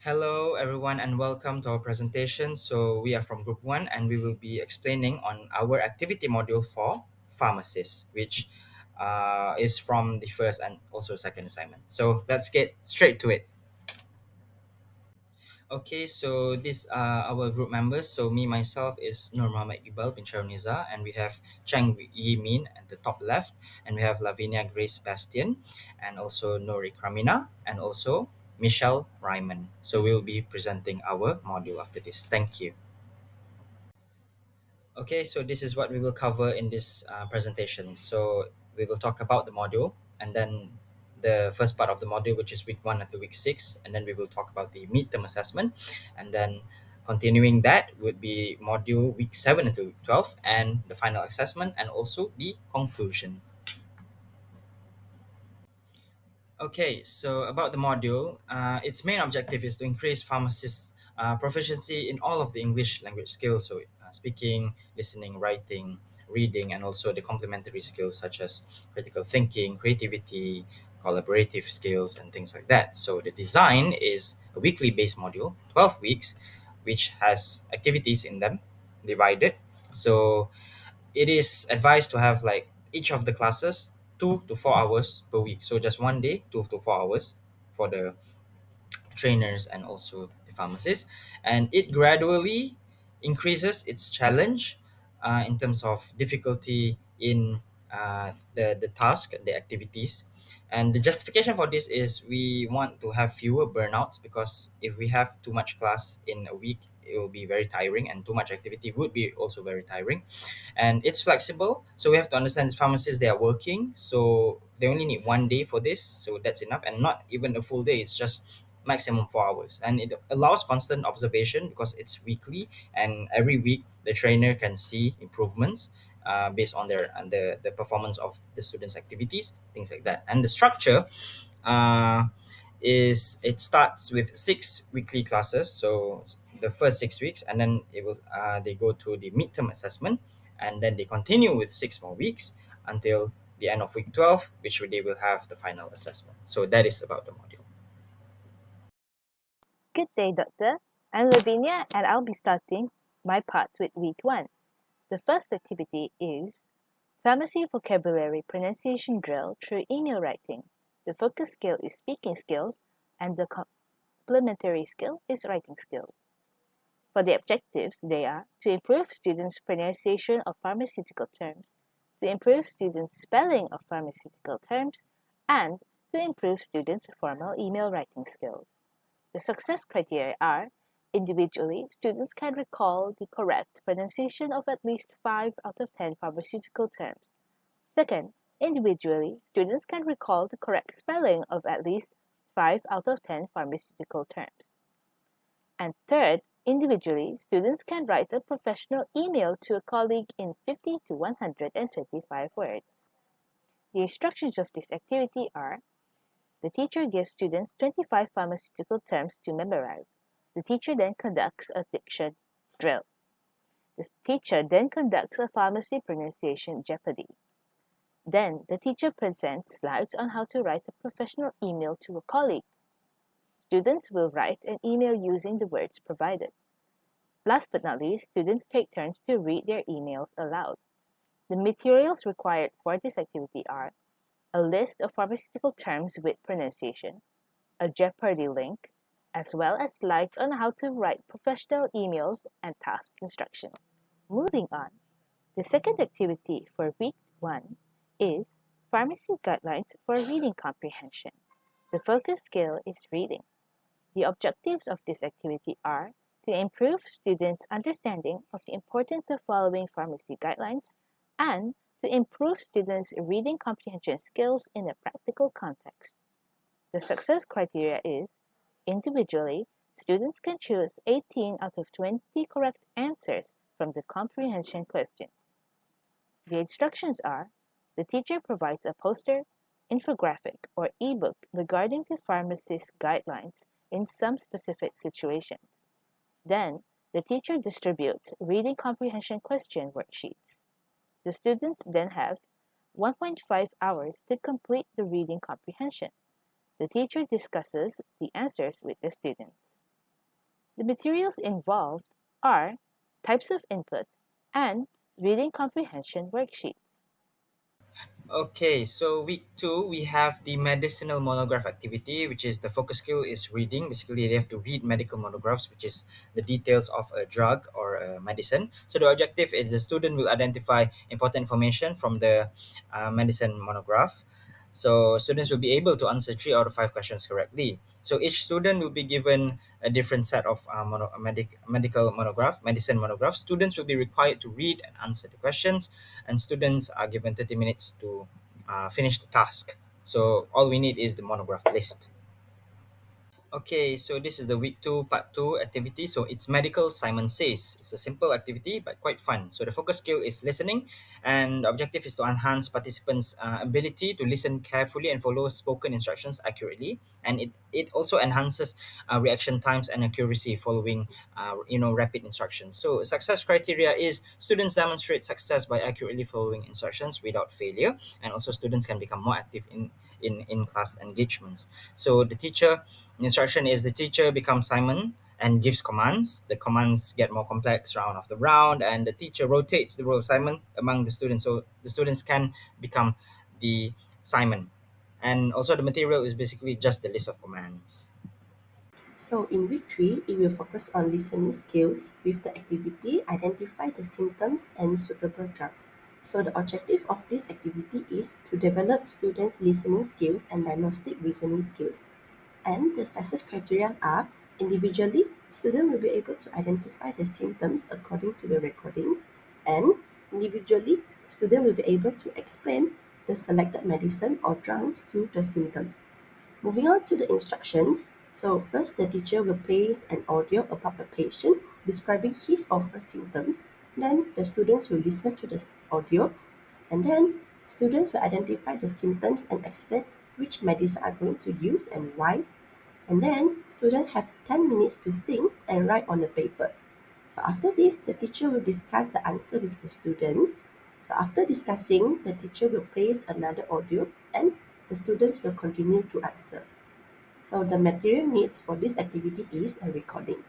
Hello, everyone, and welcome to our presentation. So, we are from Group 1 and we will be explaining on our activity module for pharmacists, which is from the first and also second assignment. So, let's get straight to it. Okay, so these are our group members. So, me, myself, is Nur Muhammad Iqbal bin Sharuniza, and we have Chang Yi Min at the top left, and we have Lavinia Grace Bastian, and also Nori Kramina, and also Michelle Ryman. So we'll be presenting our module after this. Thank you. Okay, so this is what we will cover in this presentation. So we will talk about the module and then the first part of the module, which is week 1 until week 6, and then we will talk about the midterm assessment, and then continuing that would be module week 7 until week 12 and the final assessment and also the conclusion. Okay, so about the module, its main objective is to increase pharmacists' proficiency in all of the English language skills, so speaking, listening, writing, reading, and also the complementary skills such as critical thinking, creativity, collaborative skills, and things like that. So the design is a weekly based module, 12 weeks, which has activities in them divided. So it is advised to have like each of the classes 2 to 4 hours per week. So just one day, 2 to 4 hours for the trainers and also the pharmacists. And it gradually increases its challenge in terms of difficulty in the task, the activities. And the justification for this is we want to have fewer burnouts because if we have too much class in a week, it will be very tiring, and too much activity would be also very tiring. And it's flexible, so we have to understand pharmacists, they are working, so they only need one day for this, so that's enough, and not even a full day, it's just maximum 4 hours, and it allows constant observation because it's weekly, and every week the trainer can see improvements based on the performance of the students activities, things like that. And the structure uh, is it starts with 6 weekly classes, so the first 6 weeks, and then it will they go to the midterm assessment, and then they continue with 6 more weeks until the end of week 12, which they will have the final assessment. So that is about the module. Good day, Doctor. I'm Lavinia and I'll be starting my part with week 1. The first activity is Pharmacy Vocabulary Pronunciation Drill through email writing. The focus skill is speaking skills and the complementary skill is writing skills. For the objectives, they are to improve students' pronunciation of pharmaceutical terms, to improve students' spelling of pharmaceutical terms, and to improve students' formal email writing skills. The success criteria are individually, students can recall the correct pronunciation of at least 5 out of 10 pharmaceutical terms. Second, individually, students can recall the correct spelling of at least 5 out of 10 pharmaceutical terms. And third, individually, students can write a professional email to a colleague in 50 to 125 words. The instructions of this activity are: the teacher gives students 25 pharmaceutical terms to memorize. The teacher then conducts a diction drill. The teacher then conducts a pharmacy pronunciation jeopardy. Then, the teacher presents slides on how to write a professional email to a colleague. Students will write an email using the words provided. Last but not least, students take turns to read their emails aloud. The materials required for this activity are a list of pharmaceutical terms with pronunciation, a Jeopardy link, as well as slides on how to write professional emails and task instructions. Moving on, the second activity for week 1 is Pharmacy Guidelines for Reading Comprehension. The focus skill is reading. The objectives of this activity are to improve students' understanding of the importance of following pharmacy guidelines and to improve students' reading comprehension skills in a practical context. The success criteria is individually, students can choose 18 out of 20 correct answers from the comprehension questions. The instructions are: the teacher provides a poster, infographic, or ebook regarding the pharmacist guidelines in some specific situations. Then, the teacher distributes reading comprehension question worksheets. The students then have 1.5 hours to complete the reading comprehension. The teacher discusses the answers with the students. The materials involved are types of input and reading comprehension worksheets. Okay, so week two, we have the medicinal monograph activity, which is the focus skill is reading. Basically, they have to read medical monographs, which is the details of a drug or a medicine. So the objective is the student will identify important information from the medicine monograph. So students will be able to answer 3 out of 5 questions correctly. So each student will be given a different set of medical monograph, medicine monographs. Students will be required to read and answer the questions, and students are given 30 minutes to finish the task. So all we need is the monograph list. Okay, so this is the week two, part two activity. So it's medical, Simon says. It's a simple activity, but quite fun. So the focus skill is listening, and the objective is to enhance participants' ability to listen carefully and follow spoken instructions accurately. And it also enhances reaction times and accuracy following, rapid instructions. So success criteria is students demonstrate success by accurately following instructions without failure, and also students can become more active in class engagements. So the instruction is the teacher becomes Simon and gives commands. The commands get more complex round after round, and the teacher rotates the role of Simon among the students, so the students can become the Simon. And also, the material is basically just the list of commands. So in week 3, it will focus on listening skills with the activity identify the symptoms and suitable drugs. So the objective of this activity is to develop students' listening skills and diagnostic reasoning skills. And the success criteria are individually, student will be able to identify the symptoms according to the recordings, and individually, student will be able to explain the selected medicine or drugs to the symptoms. Moving on to the instructions, so first the teacher will place an audio about the patient describing his or her symptoms. Then the students will listen to the audio, and then students will identify the symptoms and explain which medicine are going to use and why. And then students have 10 minutes to think and write on the paper. So after this, the teacher will discuss the answer with the students. So after discussing, the teacher will place another audio and the students will continue to answer. So the material needs for this activity is a recording.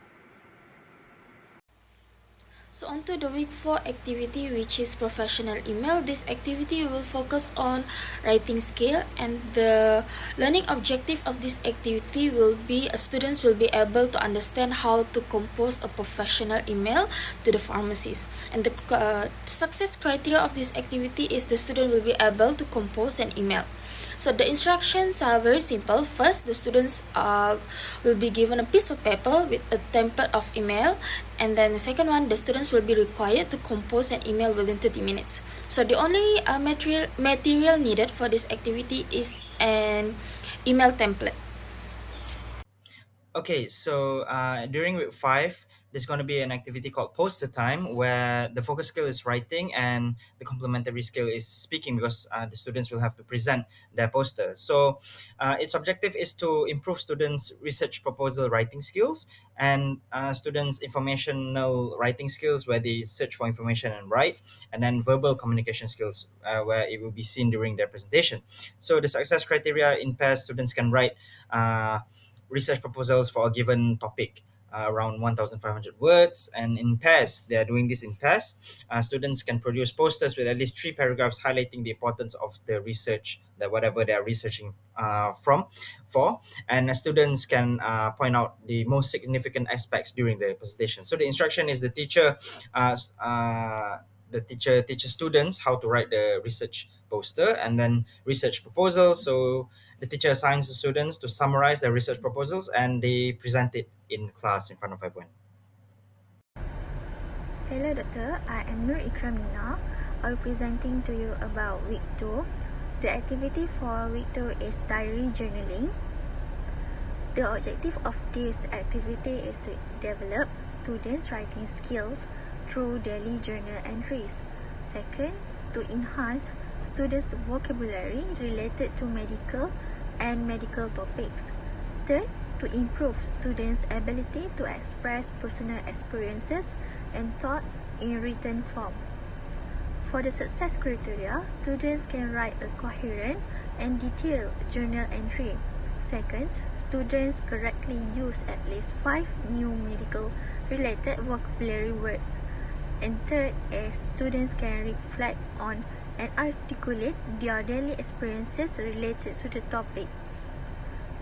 So on to the week 4 activity, which is professional email. This activity will focus on writing skill, and the learning objective of this activity will be students will be able to understand how to compose a professional email to the pharmacist. And the success criteria of this activity is the student will be able to compose an email. So the instructions are very simple. First, the students will be given a piece of paper with a template of email, and then the second one, the students will be required to compose an email within 30 minutes. So the only material needed for this activity is an email template. Okay, so during week five, there's going to be an activity called poster time, where the focus skill is writing and the complementary skill is speaking, because the students will have to present their poster. So its objective is to improve students' research proposal writing skills and students' informational writing skills, where they search for information and write, and then verbal communication skills, where it will be seen during their presentation. So the success criteria in pairs, students can write research proposals for a given topic, around 1,500 words, and in pairs, they are doing this in pairs. Students can produce posters with at least 3 paragraphs highlighting the importance of the research, that whatever they are researching for, and students can point out the most significant aspects during the presentation. So the instruction is the teacher teaches students how to write the research poster and then research proposals. So the teacher assigns the students to summarize their research proposals, and they present it in class in front of everyone. Hello Doctor, I am Nur Ikramina. I'll be presenting to you about week 2. The activity for week 2 is diary journaling. The objective of this activity is to develop students' writing skills through daily journal entries. Second, to enhance students' vocabulary related to medical and medical topics. Third, to improve students' ability to express personal experiences and thoughts in written form. For the success criteria, students can write a coherent and detailed journal entry, Second, students correctly use at least 5 new medical related vocabulary words. And third is students can reflect on and articulate their daily experiences related to the topic.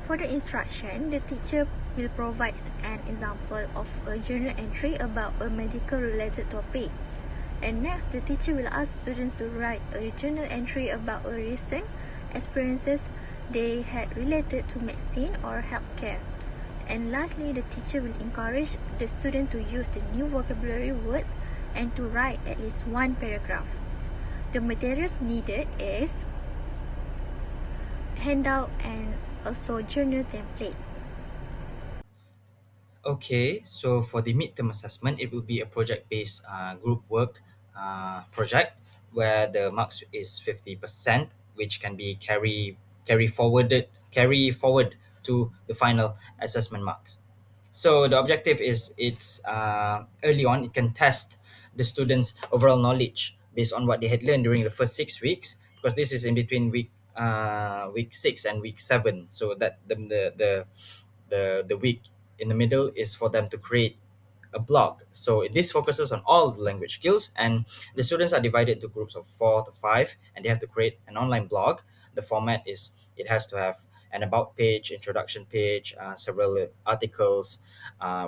For the instruction, the teacher will provide an example of a journal entry about a medical related topic. And next, the teacher will ask students to write a journal entry about a recent experiences they had related to medicine or healthcare. And lastly, the teacher will encourage the student to use the new vocabulary words and to write at least one paragraph. The materials needed is handout and also journal template. Okay, so for the midterm assessment, it will be a project-based group work project where the marks is 50%, which can be carry forward to the final assessment marks. So the objective is it's early on it can test the students' overall knowledge based on what they had learned during the first 6 weeks, because this is in between week 6 and week 7. So that the week in the middle is for them to create a blog. So this focuses on all the language skills, and the students are divided into groups of 4 to 5, and they have to create an online blog. The format is it has to have an about page, introduction page, several articles,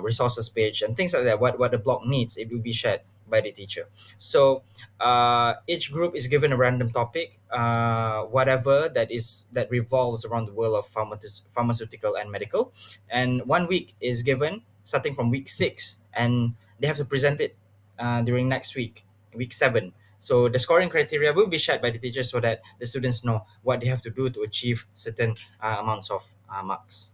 resources page, and things like that. What the blog needs, it will be shared by the teacher. So each group is given a random topic, whatever that revolves around the world of pharmaceutical and medical, and 1 week is given starting from week 6, and they have to present it during next week 7. So the scoring criteria will be shared by the teachers so that the students know what they have to do to achieve certain amounts of marks.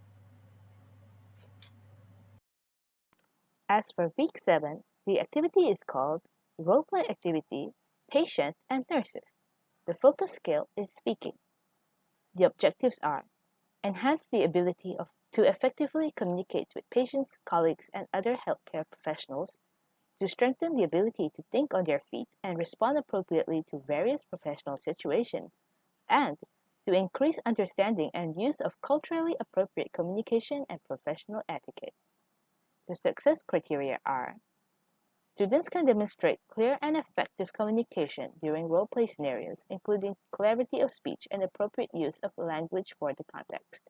As for week 7, the activity is called Roleplay Activity Patients and Nurses. The focus skill is speaking. The objectives are enhance the ability to effectively communicate with patients, colleagues, and other healthcare professionals, to strengthen the ability to think on their feet and respond appropriately to various professional situations, and to increase understanding and use of culturally appropriate communication and professional etiquette. The success criteria are students can demonstrate clear and effective communication during role-play scenarios, including clarity of speech and appropriate use of language for the context.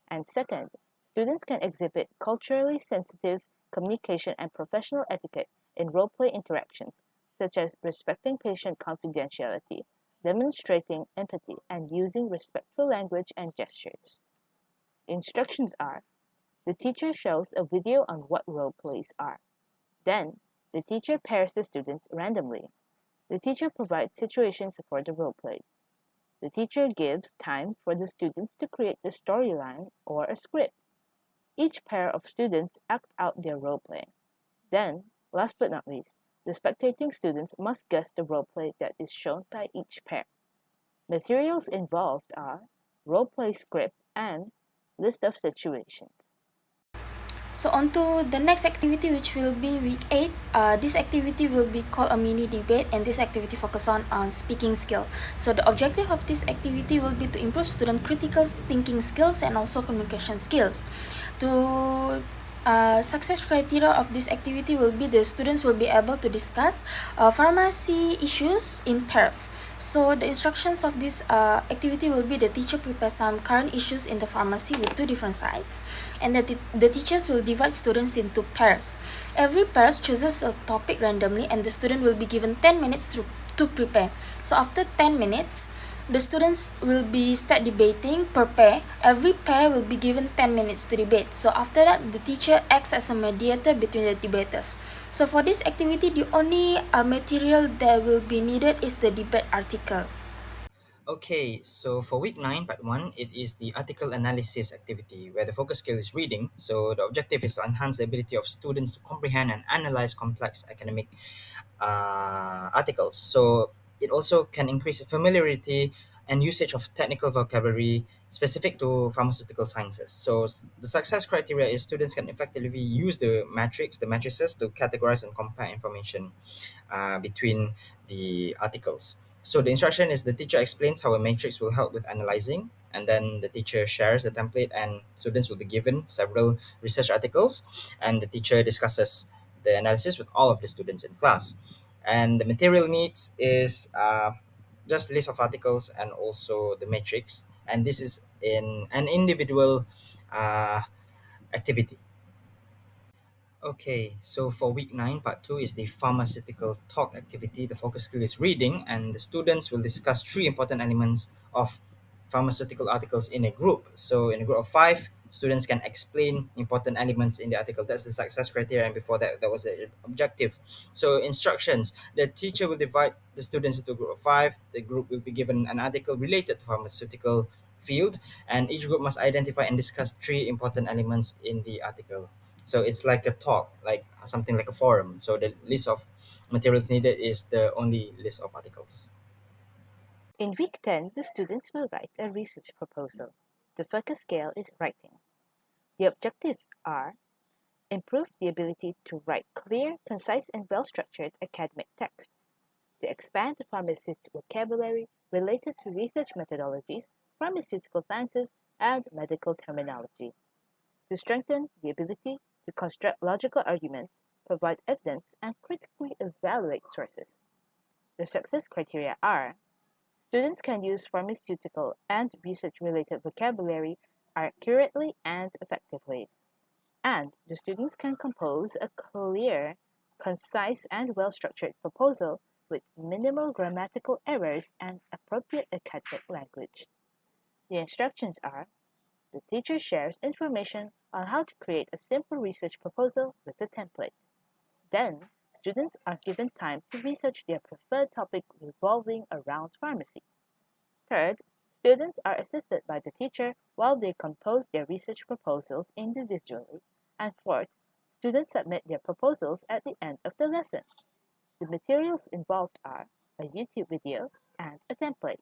And second, students can exhibit culturally sensitive communication and professional etiquette in role-play interactions, such as respecting patient confidentiality, demonstrating empathy, and using respectful language and gestures. Instructions are the teacher shows a video on what role plays are. Then, the teacher pairs the students randomly. The teacher provides situations for the role plays. The teacher gives time for the students to create the storyline or a script. Each pair of students act out their role play. Then, last but not least, the spectating students must guess the role play that is shown by each pair. Materials involved are role play script and list of situations. So on to the next activity, which will be week 8. This activity will be called a mini debate, and this activity focus on speaking skill. So the objective of this activity will be to improve student critical thinking skills and also communication skills. To success criteria of this activity will be the students will be able to discuss pharmacy issues in pairs. So the instructions of this activity will be the teacher prepare some current issues in the pharmacy with two different sides, and the teachers will divide students into pairs. Every pair chooses a topic randomly, and the student will be given 10 minutes to prepare. So after 10 minutes, the students will be start debating per pair. Every pair will be given 10 minutes to debate. So after that, the teacher acts as a mediator between the debaters. So for this activity, the only material that will be needed is the debate article. Okay, so for week 9, part 1, it is the article analysis activity where the focus skill is reading. So the objective is to enhance the ability of students to comprehend and analyze complex academic articles. So it also can increase familiarity and usage of technical vocabulary specific to pharmaceutical sciences. So the success criteria is students can effectively use the matrices to categorize and compare information between the articles. So the instruction is the teacher explains how a matrix will help with analyzing, and then the teacher shares the template, and students will be given several research articles, and the teacher discusses the analysis with all of the students in class. And the material needs is just list of articles and also the matrix, and this is in an individual uh, activity. Okay, so for week 9, part 2 is the pharmaceutical talk activity. The focus skill is reading, and the students will discuss three important elements of pharmaceutical articles in a group. So, in a group of 5, students can explain important elements in the article. That's the success criteria, and before that, that was the objective. So, instructions, the teacher will divide the students into a group of 5. The group will be given an article related to pharmaceutical field, and each group must identify and discuss three important elements in the article. So it's like a talk, like something like a forum. So the list of materials needed is the only list of articles. In week 10, the students will write a research proposal. The focus scale is writing. The objectives are improve the ability to write clear, concise, and well-structured academic texts, to expand the pharmacist's vocabulary related to research methodologies, pharmaceutical sciences, and medical terminology, to strengthen the ability to construct logical arguments, provide evidence, and critically evaluate sources. The success criteria are students can use pharmaceutical and research-related vocabulary accurately and effectively, and the students can compose a clear, concise, and well-structured proposal with minimal grammatical errors and appropriate academic language. The instructions are the teacher shares information on how to create a simple research proposal with a template. Then, students are given time to research their preferred topic revolving around pharmacy. Third, students are assisted by the teacher while they compose their research proposals individually. And fourth, students submit their proposals at the end of the lesson. The materials involved are a YouTube video and a template.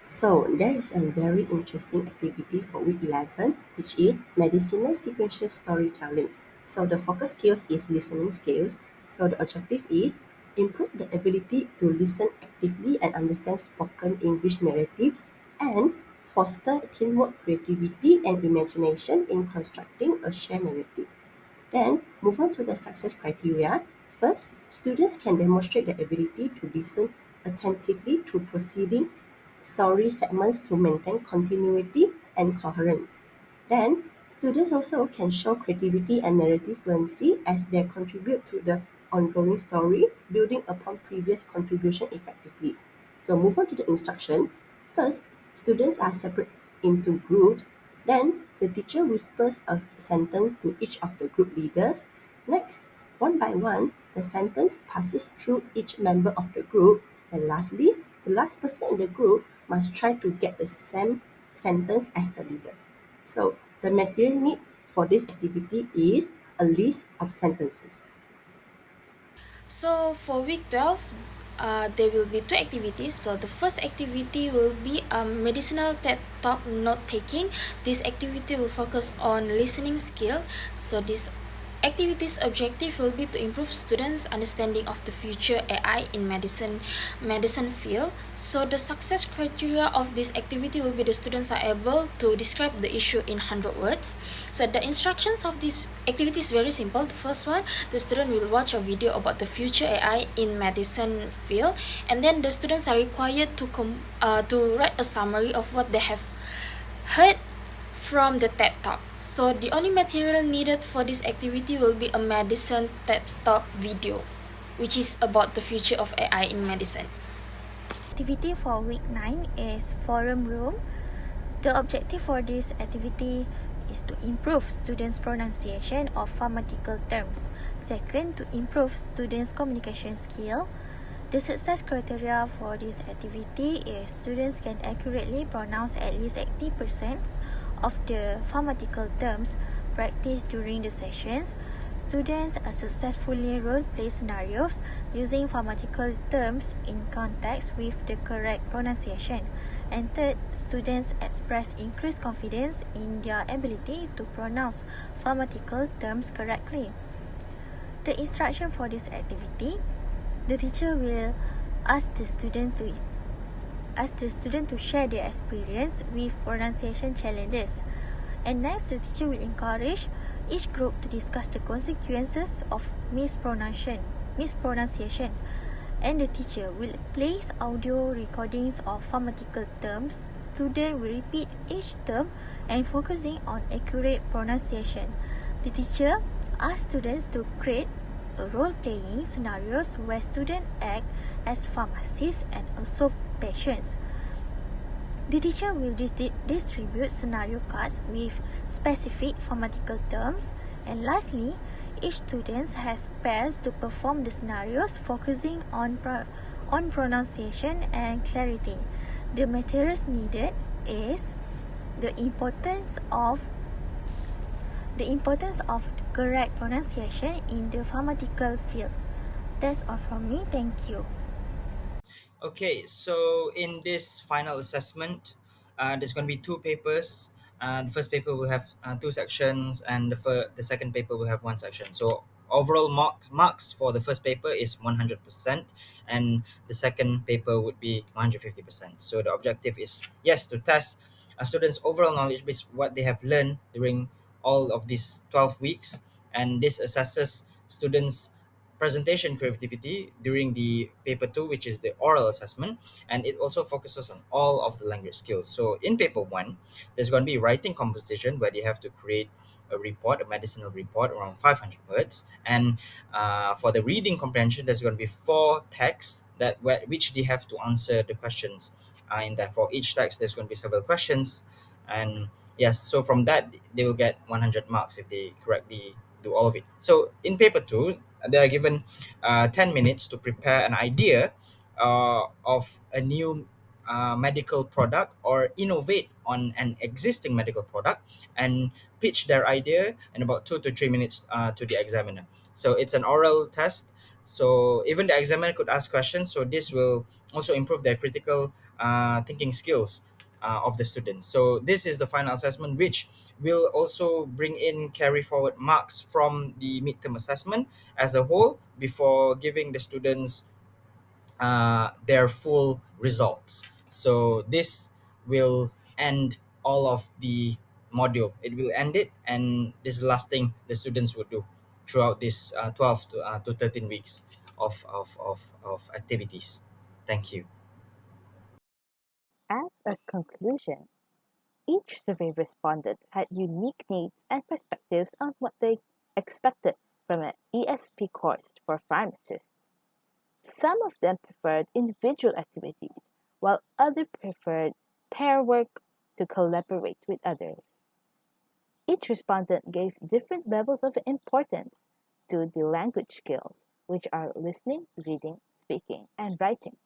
So there is a very interesting activity for week 11, which is medicinal sequential storytelling. So the focus skills is listening skills. So the objective is improve the ability to listen actively and understand spoken English narratives and foster teamwork, creativity, and imagination in constructing a shared narrative. Then move on to the success criteria. First, students can demonstrate their ability to listen attentively to proceeding story segments to maintain continuity and coherence. Then, students also can show creativity and narrative fluency as they contribute to the ongoing story, building upon previous contribution effectively. So move on to the instruction. First, students are separate into groups. Then, the teacher whispers a sentence to each of the group leaders. Next, one by one, the sentence passes through each member of the group. And lastly, the last person in the group must try to get the same sentence as the leader. So, the material needs for this activity is a list of sentences. So for week 12, there will be two activities. So the first activity will be medicinal TED Talk note taking. This activity will focus on listening skill. So this activity's objective will be to improve students' understanding of the future AI in medicine field. So the success criteria of this activity will be the students are able to describe the issue in 100 words. So the instructions of this activity is very simple. The first one, the student will watch a video about the future AI in medicine field, and then the students are required to write a summary of what they have heard from the TED Talk. So the only material needed for this activity will be a medicine TED Talk video, which is about the future of AI in medicine. Activity for week 9 is forum room. The objective for this activity is to improve students' pronunciation of pharmaceutical terms. Second, to improve students' communication skill. The success criteria for this activity is students can accurately pronounce at least 80% of the pharmaceutical terms practiced during the sessions. Students successfully role-play scenarios using pharmaceutical terms in context with the correct pronunciation. And third, students express increased confidence in their ability to pronounce pharmaceutical terms correctly. The instruction for this activity, the teacher will ask the student to ask the student to share their experience with pronunciation challenges. And next, the teacher will encourage each group to discuss the consequences of mispronunciation. And the teacher will place audio recordings of grammatical terms. Students will repeat each term and focusing on accurate pronunciation. The teacher asks students to create role-playing scenarios where students act as pharmacists and also patients. The teacher will distribute scenario cards with specific grammatical terms. And lastly, each student has pairs to perform the scenarios focusing on pronunciation and clarity. The materials needed is the importance of correct pronunciation in the grammatical field. That's all from me. Thank you. Okay, so in this final assessment, there's going to be two papers. The first paper will have two sections, and the second paper will have one section. So overall marks for the first paper is 100%, and the second paper would be 150%. So the objective is, yes, to test a student's overall knowledge base, what they have learned during all of these 12 weeks, and this assesses students' presentation creativity during the paper 2, which is the oral assessment, and it also focuses on all of the language skills. So in paper 1, there's going to be writing composition, where they have to create a medicinal report around 500 words. And for the reading comprehension, there's going to be 4 texts which they have to answer the questions in that. For each text, there's going to be several questions, and yes, so from that they will get 100 marks if they correctly do all of it. So in paper 2, they are given 10 minutes to prepare an idea of a new medical product, or innovate on an existing medical product, and pitch their idea in about 2 to 3 minutes to the examiner. So it's an oral test. So even the examiner could ask questions. So this will also improve their critical thinking skills of the students. So this is the final assessment, which will also bring in carry forward marks from the midterm assessment as a whole before giving the students their full results. So this will end all of the module. It will end it, and this is the last thing the students would do throughout this 12 to 13 weeks of activities. Thank you. As a conclusion, each survey respondent had unique needs and perspectives on what they expected from an ESP course for pharmacists. Some of them preferred individual activities, while others preferred pair work to collaborate with others. Each respondent gave different levels of importance to the language skills, which are listening, reading, speaking, and writing.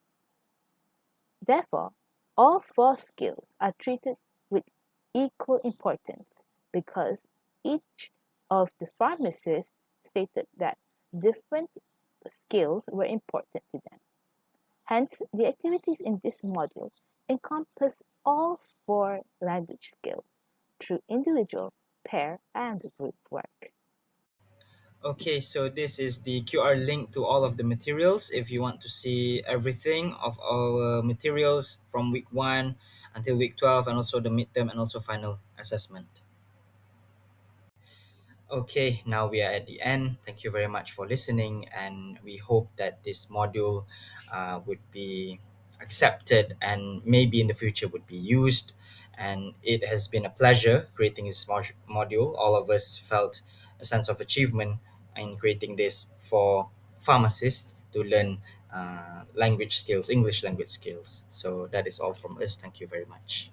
Therefore, all 4 skills are treated with equal importance because each of the pharmacists stated that different skills were important to them. Hence, the activities in this module encompass all 4 language skills through individual, pair, and group work. Okay, so this is the QR link to all of the materials if you want to see everything of our materials from week 1 until week 12, and also the midterm and also final assessment. Okay, now we are at the end. Thank you very much for listening, and we hope that this module would be accepted and maybe in the future would be used. And it has been a pleasure creating this module. All of us felt a sense of achievement in creating this for pharmacists to learn language skills, English language skills. So that is all from us. Thank you very much.